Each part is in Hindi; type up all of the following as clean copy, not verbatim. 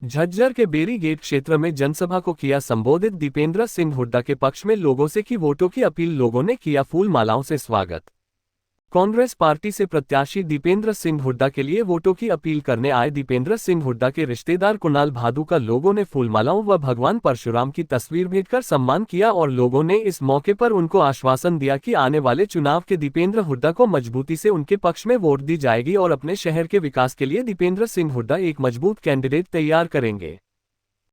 झज्जर के बेरी गेट क्षेत्र में जनसभा को किया संबोधित दीपेंद्र सिंह हुड्डा के पक्ष में लोगों से की वोटों की अपील। लोगों ने किया फूल मालाओं से स्वागत। कांग्रेस पार्टी से प्रत्याशी दीपेंद्र सिंह हुड्डा के लिए वोटों की अपील करने आए दीपेंद्र सिंह हुड्डा के रिश्तेदार कुणाल भादु का लोगों ने फूलमालाओं व भगवान परशुराम की तस्वीर भेंटकर सम्मान किया और लोगों ने इस मौके पर उनको आश्वासन दिया कि आने वाले चुनाव के दीपेंद्र हुड्डा को मजबूती से उनके पक्ष में वोट दी जाएगी और अपने शहर के विकास के लिए दीपेंद्र सिंह हुड्डा एक मजबूत कैंडिडेट तैयार करेंगे।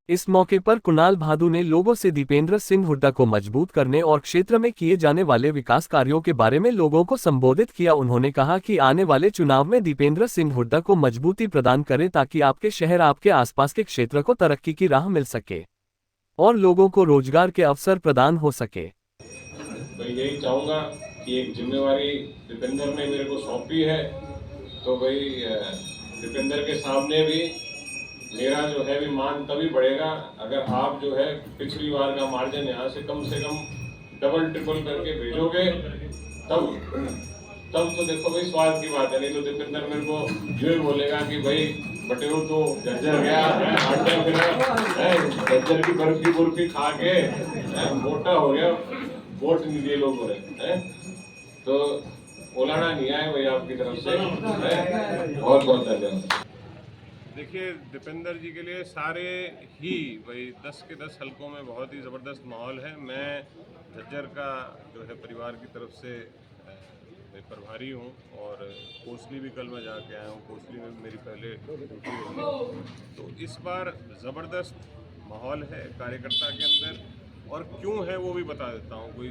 इस मौके पर कुणाल भादु ने लोगों से दीपेंद्र सिंह हुड्डा को मजबूत करने और क्षेत्र में किए जाने वाले विकास कार्यों के बारे में लोगों को संबोधित किया। उन्होंने कहा कि आने वाले चुनाव में दीपेंद्र सिंह हुड्डा को मजबूती प्रदान करें ताकि आपके शहर आपके आसपास के क्षेत्र को तरक्की की राह मिल सके और लोगों को रोजगार के अवसर प्रदान हो सके। मैं यही चाहूँगा कि एक जिम्मेवारी दीपेंद्र ने मेरे को सौंपी है, तो भाई दीपेंद्र के सामने भी मेरा जो है भी मान तभी बढ़ेगा अगर आप जो है पिछली बार का मार्जिन यहाँ से कम डबल ट्रिपल करके भेजोगे, तब तो देखो भाई स्वाद की बात है। नहीं तो दीपेंद्र मेरे को यूँ ही बोलेगा कि भाई बटेरो तो झज्जर गया झज्जर की बर्फी खा के मोटा हो गया, वोट नहीं दिए लोगों ने, तो ओलाना नहीं आए भाई आपकी तरफ से। बहुत बहुत धन्यवाद। देखिए, दीपेंद्र जी के लिए सारे ही भाई 10 के 10 हलकों में बहुत ही ज़बरदस्त माहौल है। मैं झज्जर का जो है परिवार की तरफ से प्रभारी हूँ और कोसली भी कल मैं जाके आया हूँ। कोसली में मेरी पहले ड्यूटी होगी, तो इस बार ज़बरदस्त माहौल है कार्यकर्ता के अंदर, और क्यों है वो भी बता देता हूँ। कोई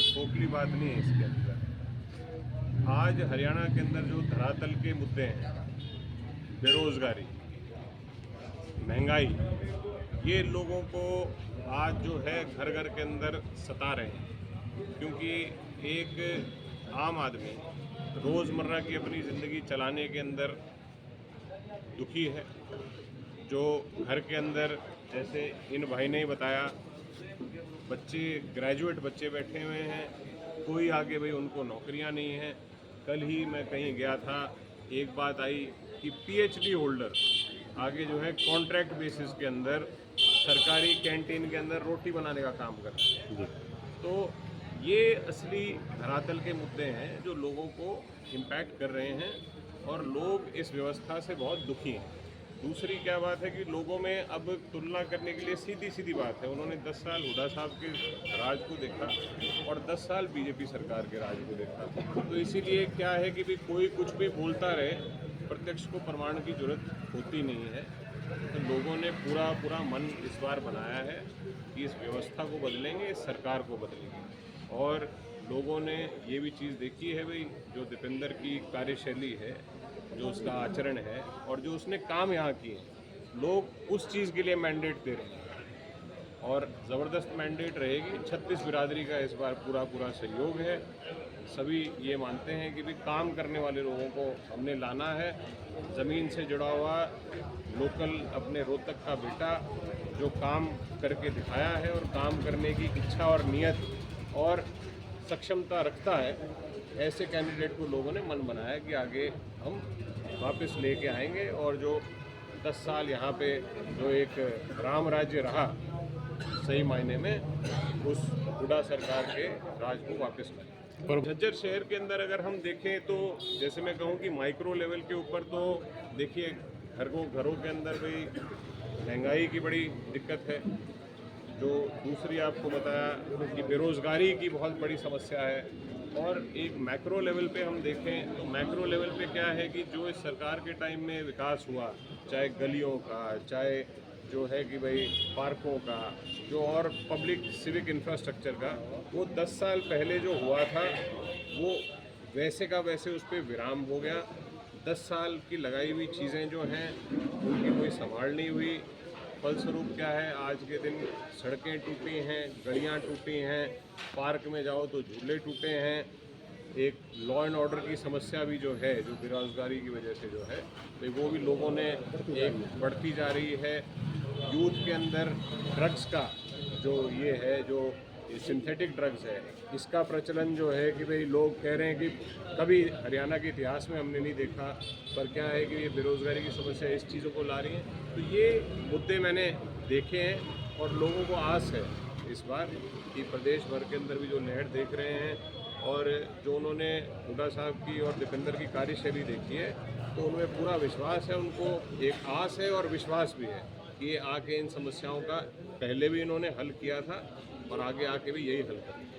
खोखली बात नहीं है इसके अंदर। आज हरियाणा के अंदर जो धरातल के मुद्दे हैं, बेरोजगारी, महंगाई, ये लोगों को आज जो है घर घर के अंदर सता रहे हैं, क्योंकि एक आम आदमी रोज़मर्रा की अपनी ज़िंदगी चलाने के अंदर दुखी है। जो घर के अंदर, जैसे इन भाई ने ही बताया, बच्चे ग्रेजुएट बच्चे बैठे हुए हैं, कोई आगे भाई उनको नौकरियां नहीं हैं। कल ही मैं कहीं गया था, एक बात आई कि पीएचडी होल्डर आगे जो है कॉन्ट्रैक्ट बेसिस के अंदर सरकारी कैंटीन के अंदर रोटी बनाने का काम कर रहे हैं। तो ये असली धरातल के मुद्दे हैं जो लोगों को इम्पैक्ट कर रहे हैं और लोग इस व्यवस्था से बहुत दुखी हैं। दूसरी क्या बात है कि लोगों में अब तुलना करने के लिए सीधी बात है। उन्होंने 10 साल हुड्डा साहब के राज को देखा और 10 साल बीजेपी सरकार के राज को देखा, तो इसीलिए क्या है कि भी कोई कुछ भी बोलता रहे, प्रत्यक्ष को प्रमाण की जरूरत होती नहीं है। तो लोगों ने पूरा मन इस बार बनाया है कि इस व्यवस्था को बदलेंगे, इस सरकार को बदलेंगे। और लोगों ने ये भी चीज़ देखी है भाई, जो दीपेंद्र की कार्यशैली है, जो उसका आचरण है और जो उसने काम यहाँ किए, लोग उस चीज़ के लिए मैंडेट दे रहे हैं और ज़बरदस्त मैंडेट रहेगी। 36 बिरादरी का इस बार पूरा सहयोग है। सभी ये मानते हैं कि भी काम करने वाले लोगों को हमने लाना है, ज़मीन से जुड़ा हुआ लोकल, अपने रोहतक का बेटा जो काम करके दिखाया है और काम करने की इच्छा और नियत और सक्षमता रखता है, ऐसे कैंडिडेट को लोगों ने मन बनाया कि आगे हम वापस लेके आएंगे और जो 10 साल यहाँ पे जो एक राम राज्य रहा, सही मायने में उस हुड्डा सरकार के राज को वापस लाएं। झज्जर शहर के अंदर अगर हम देखें तो जैसे मैं कहूँ कि माइक्रो लेवल के ऊपर, तो देखिए घरों के अंदर भी महंगाई की बड़ी दिक्कत है। जो दूसरी आपको बताया कि बेरोज़गारी की बहुत बड़ी समस्या है। और एक मैक्रो लेवल पे हम देखें तो मैक्रो लेवल पे क्या है कि जो इस सरकार के टाइम में विकास हुआ, चाहे गलियों का, चाहे जो है कि भाई पार्कों का, जो और पब्लिक सिविक इंफ्रास्ट्रक्चर का, वो 10 साल पहले जो हुआ था वो वैसे का वैसे उस पर विराम हो गया। 10 साल की लगाई हुई चीज़ें जो हैं उनकी कोई संभाल नहीं हुई। फलस्वरूप क्या है, आज के दिन सड़कें टूटी हैं, गलियां टूटी हैं, पार्क में जाओ तो झूले टूटे हैं। एक लॉ एंड ऑर्डर की समस्या भी जो है, जो बेरोजगारी की वजह से जो है, तो वो भी लोगों ने एक बढ़ती जा रही है। यूथ के अंदर ड्रग्स का जो ये है, जो ये सिंथेटिक ड्रग्स है, इसका प्रचलन जो है कि भाई लोग कह रहे हैं कि कभी हरियाणा के इतिहास में हमने नहीं देखा, पर क्या है कि ये बेरोज़गारी की समस्या इस चीज़ों को ला रही है। तो ये मुद्दे मैंने देखे हैं और लोगों को आस है इस बार कि प्रदेश भर के अंदर भी जो लहर देख रहे हैं और जो उन्होंने हुड्डा साहब की और दीपेंद्र की कार्यशैली देखी है, तो उनमें पूरा विश्वास है, उनको एक आस है और विश्वास भी है कि ये आके इन समस्याओं का पहले भी इन्होंने हल किया था और आगे आके भी यही हल करेंगे।